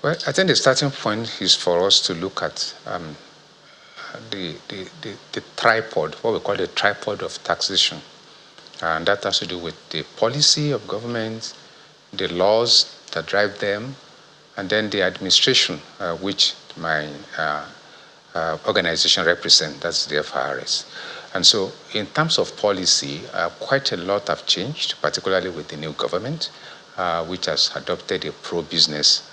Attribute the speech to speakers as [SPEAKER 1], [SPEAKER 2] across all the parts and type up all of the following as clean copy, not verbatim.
[SPEAKER 1] Well, I think the starting point is for us to look at the tripod, what we call the tripod of taxation. And that has to do with the policy of government, the laws that drive them, and then the administration, which my organization represents, that's the FIRS. And so in terms of policy, quite a lot have changed, particularly with the new government, which has adopted a pro-business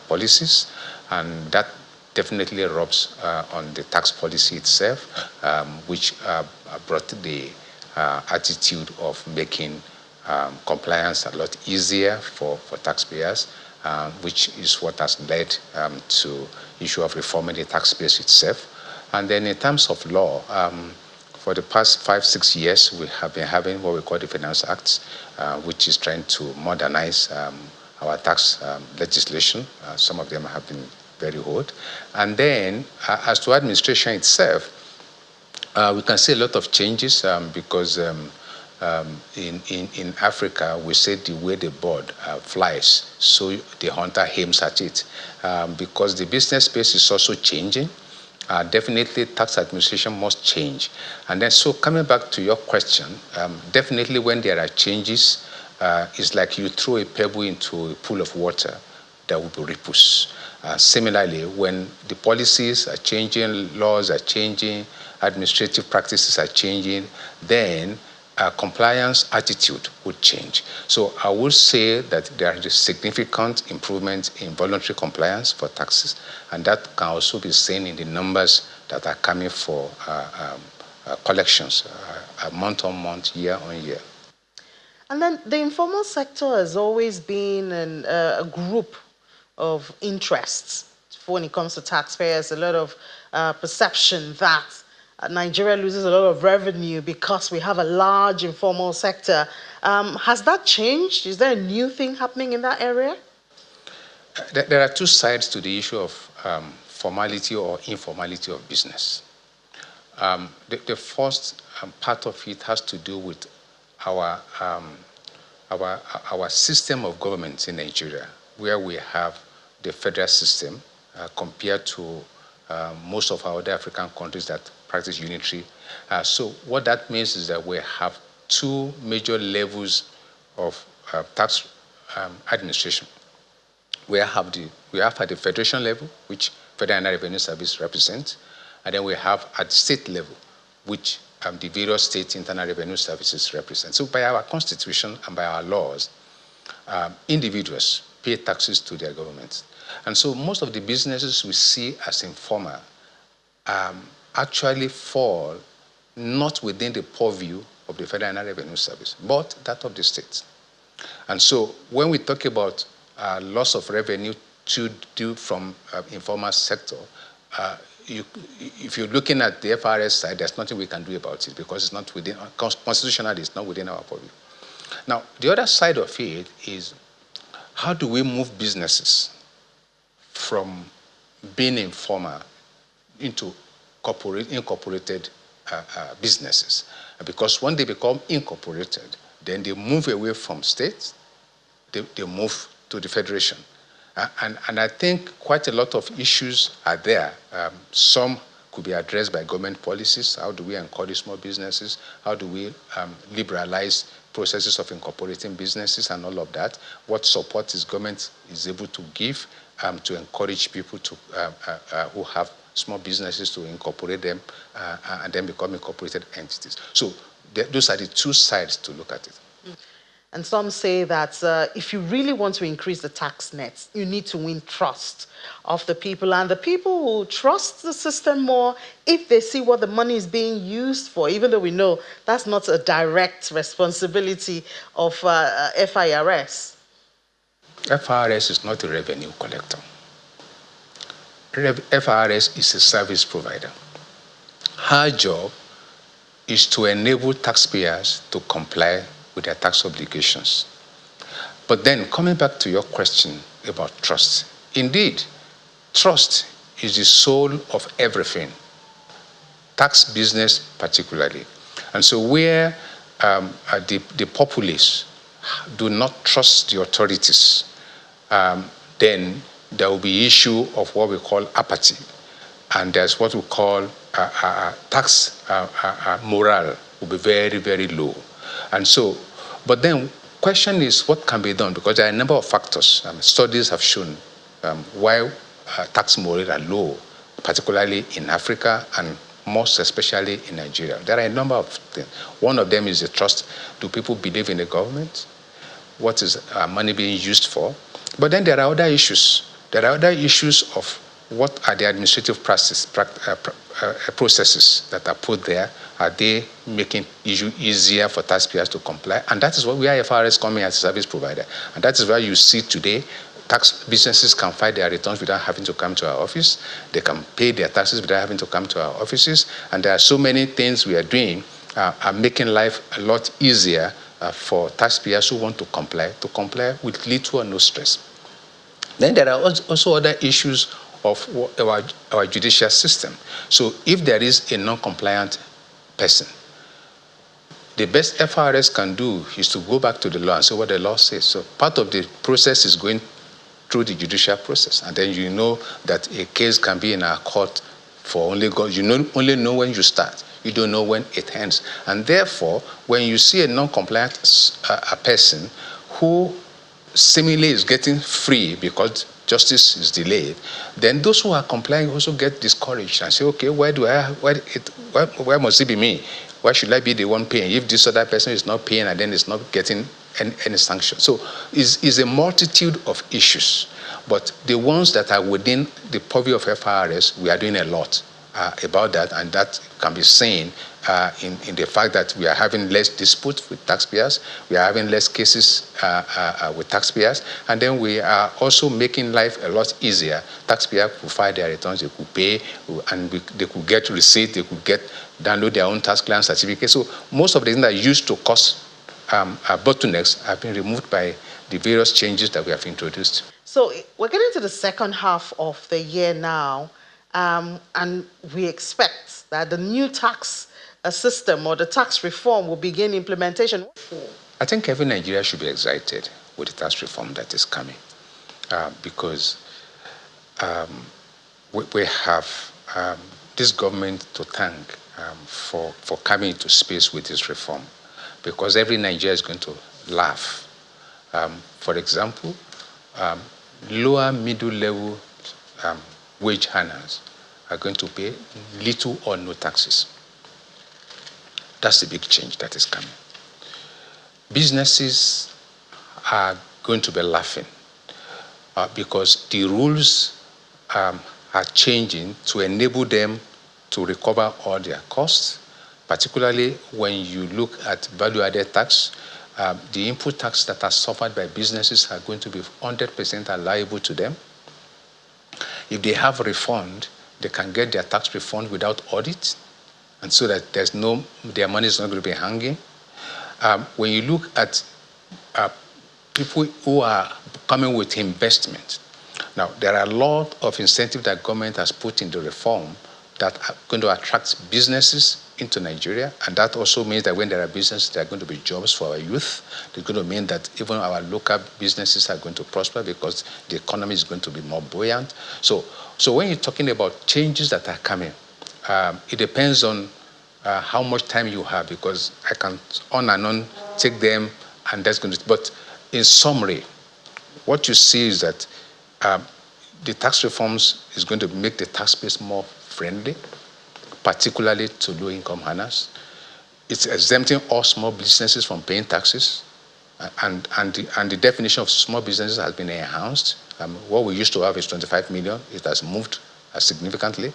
[SPEAKER 1] policies, and that definitely rubs on the tax policy itself, which brought the attitude of making compliance a lot easier for taxpayers, which is what has led to issue of reforming the tax base itself. And then in terms of law, for the past 5-6 years, we have been having what we call the Finance Act, which is trying to modernize our tax legislation. Some of them have been very old. And then, as to administration itself, we can see a lot of changes because in Africa, we say the way the bird flies, so the hunter aims at it. Because the business space is also changing, definitely tax administration must change. And then, so coming back to your question, definitely when there are changes, it's like you throw a pebble into a pool of water, there will be ripples. Similarly, when the policies are changing, laws are changing, administrative practices are changing, then compliance attitude would change. So I would say that there is significant improvement in voluntary compliance for taxes, and that can also be seen in the numbers that are coming for collections month on month, year on year.
[SPEAKER 2] And then the informal sector has always been a group of interests when it comes to taxpayers, a lot of perception that Nigeria loses a lot of revenue because we have a large informal sector. Has that changed? Is there a new thing happening in that area?
[SPEAKER 1] There are two sides to the issue of formality or informality of business. The first part of it has to do with our system of government in Nigeria, where we have the federal system compared to most of our other African countries that practice unitary. So what that means is that we have two major levels of tax administration. We have at the federation level, which Federal Revenue Service represents, and then we have at state level, which the various state internal revenue services represent. So by our constitution and by our laws, individuals pay taxes to their governments. And so most of the businesses we see as informal actually fall not within the purview of the Federal Revenue Service, but that of the states. And so when we talk about loss of revenue due from informal sector, if you're looking at the FRS side, there's nothing we can do about it because it's not within, constitutionally, it's not within our purview. Now, the other side of it is how do we move businesses from being informal into incorporated businesses? Because when they become incorporated, then they move away from states, they move to the federation. And I think quite a lot of issues are there. Some could be addressed by government policies. How do we encourage small businesses? How do we liberalize processes of incorporating businesses and all of that? What support is government is able to give to encourage people to who have small businesses to incorporate them and then become incorporated entities. So those are the two sides to look at it.
[SPEAKER 2] And some say that if you really want to increase the tax nets, you need to win trust of the people. And the people will trust the system more if they see what the money is being used for, even though we know that's not a direct responsibility of FIRS.
[SPEAKER 1] FIRS is not a revenue collector. FIRS is a service provider. Her job is to enable taxpayers to comply with their tax obligations. But then, coming back to your question about trust, indeed, trust is the soul of everything, tax business particularly. And so where the populace do not trust the authorities, then there will be issue of what we call apathy, and there's what we call tax morale will be very, very low. And so, but then question is what can be done, because there are a number of factors. Studies have shown why tax morale are low, particularly in Africa and most especially in Nigeria. There are a number of things. One of them is the trust. Do people believe in the government? What is money being used for? But then there are other issues. There are other issues of what are the administrative processes that are put there. Are they making issue easier for taxpayers to comply? And that is what we are FIRS coming as a service provider. And that is why you see today tax businesses can file their returns without having to come to our office. They can pay their taxes without having to come to our offices. And there are so many things we are doing are making life a lot easier for taxpayers who want to comply with little or no stress. Then there are also other issues of our judicial system. So if there is a non-compliant person, the best FIRS can do is to go back to the law and see what the law says. So part of the process is going through the judicial process. And then you know that a case can be in our court for only God. You only know when you start. You don't know when it ends. And therefore, when you see a non-compliant person who seemingly is getting free because justice is delayed, then those who are complying also get discouraged and say, okay, where must it be me? Why should I be the one paying if this other person is not paying and then is not getting any sanction? So it's a multitude of issues. But the ones that are within the purview of FIRS, we are doing a lot about that, and that can be seen in the fact that we are having less disputes with taxpayers, we are having less cases with taxpayers, and then we are also making life a lot easier. Taxpayers could file their returns, they could pay, and they could get receipt, they could download their own tax clearance certificate. So most of the things that used to cause bottlenecks have been removed by the various changes that we have introduced.
[SPEAKER 2] So we're getting to the second half of the year now, and we expect that the new tax system or the tax reform will begin implementation.
[SPEAKER 1] I think every Nigerian should be excited with the tax reform that is coming, because we have this government to thank for coming into space with this reform, because every Nigerian is going to laugh. For example, lower middle level wage earners are going to pay little or no taxes. That's the big change that is coming. Businesses are going to be laughing because the rules are changing to enable them to recover all their costs, particularly when you look at value-added tax. The input tax that are suffered by businesses are going to be 100% liable to them. If they have a refund, they can get their tax refund without audit, and so that their money is not going to be hanging. When you look at people who are coming with investment, now there are a lot of incentives that government has put in the reform that are going to attract businesses into Nigeria, and that also means that when there are businesses, there are going to be jobs for our youth. It's going to mean that even our local businesses are going to prosper because the economy is going to be more buoyant. So when you're talking about changes that are coming, it depends on how much time you have, because I can on and on take them, and that's going to. But in summary, what you see is that the tax reforms is going to make the tax base more friendly, particularly to low-income earners. It's exempting all small businesses from paying taxes, and the definition of small businesses has been enhanced. What we used to have is 25 million. It has moved significantly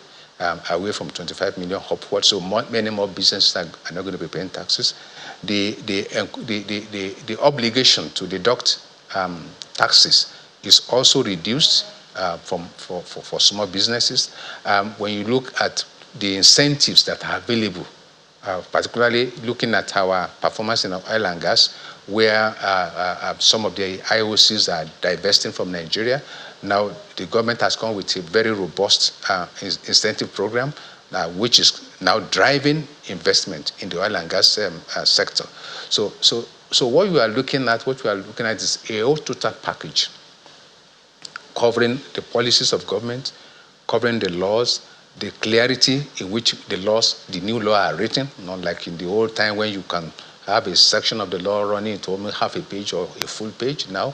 [SPEAKER 1] away from 25 million upward. So many more businesses are not going to be paying taxes. The obligation to deduct taxes is also reduced for small businesses. When you look at the incentives that are available, particularly looking at our performance in oil and gas, where some of the IOCs are divesting from Nigeria. Now the government has come with a very robust incentive program, which is now driving investment in the oil and gas sector. So what we are looking at is a whole total package covering the policies of government, covering the laws, the clarity in which the laws, the new law are written, not like in the old time when you can have a section of the law running to almost half a page or a full page. Now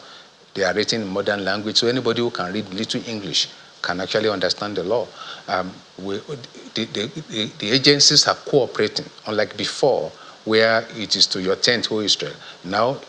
[SPEAKER 1] they are written in modern language, so anybody who can read little English can actually understand the law. The agencies are cooperating, unlike before, where it is to your tent, who Israel. Now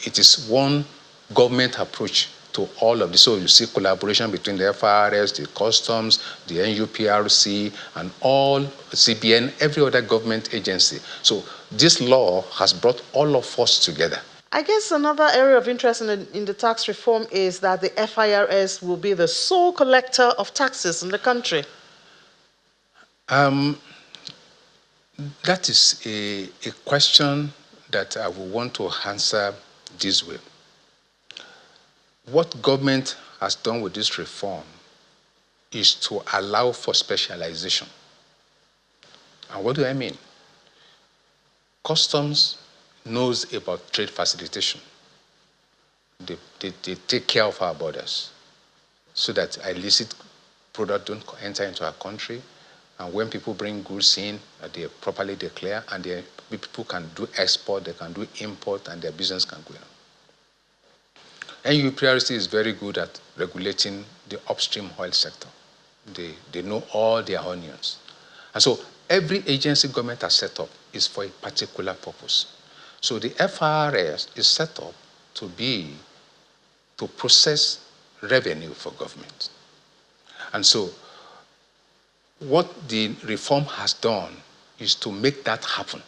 [SPEAKER 1] it is one government approach to all of this. So you see collaboration between the FIRS, the customs, the NUPRC, and all CBN, every other government agency. So this law has brought all of us together.
[SPEAKER 2] I guess another area of interest in the tax reform is that the FIRS will be the sole collector of taxes in the country.
[SPEAKER 1] That is a question that I will want to answer this way. What government has done with this reform is to allow for specialization. And what do I mean? Customs knows about trade facilitation. They take care of our borders so that illicit products don't enter into our country. And when people bring goods in, they properly declare, and people can do export, they can do import, and their business can go on. NUPRC is very good at regulating the upstream oil sector. They know all their onions. And so every agency government has set up is for a particular purpose. So the FIRS is set up to process revenue for government. And so what the reform has done is to make that happen.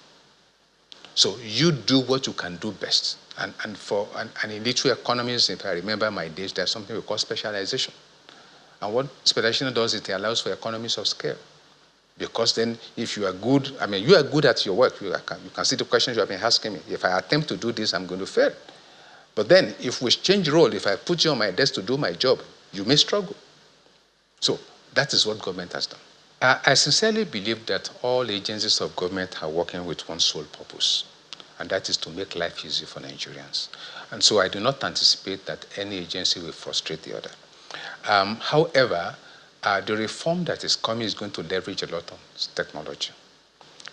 [SPEAKER 1] So you do what you can do best. And in literary economies, if I remember my days, there's something we call specialization. And what specialization does is it allows for economies of scale. Because then if you are good, you are good at your work. You can see the questions you have been asking me. If I attempt to do this, I'm going to fail. But then if we change role, if I put you on my desk to do my job, you may struggle. So that is what government has done. I sincerely believe that all agencies of government are working with one sole purpose, and that is to make life easy for Nigerians. And so I do not anticipate that any agency will frustrate the other. However, the reform that is coming is going to leverage a lot of technology.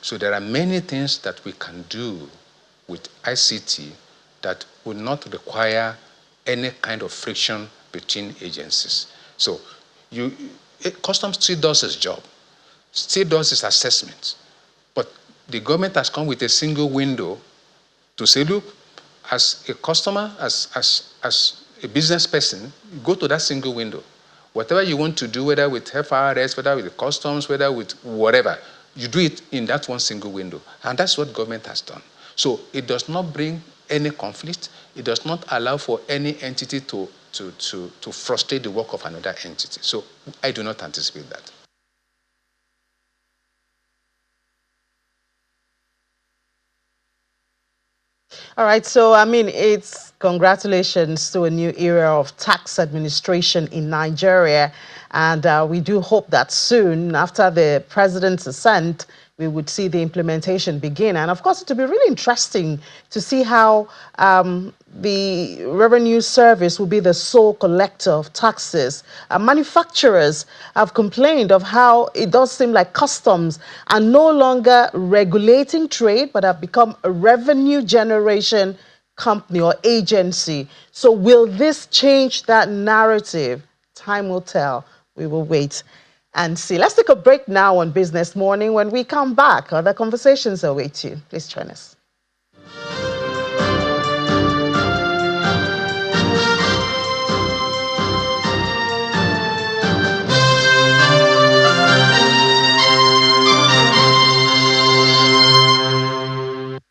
[SPEAKER 1] So there are many things that we can do with ICT that will not require any kind of friction between agencies. So Customs still does its job, still does its assessment, but the government has come with a single window to say, look, as a customer, as a business person, go to that single window. Whatever you want to do, whether with FIRS, whether with the customs, whether with whatever, you do it in that one single window. And that's what government has done. So it does not bring any conflict. It does not allow for any entity to frustrate the work of another entity. So I do not anticipate that.
[SPEAKER 2] All right, so it's congratulations to a new era of tax administration in Nigeria, and we do hope that soon, after the president's assent, we would see the implementation begin. And of course, it will be really interesting to see how the Revenue Service will be the sole collector of taxes. Manufacturers have complained of how it does seem like customs are no longer regulating trade, but have become a revenue generation company or agency. So will this change that narrative? Time will tell. We will wait and see. Let's take a break now on Business Morning. When we come back, other conversations await you. Please join us.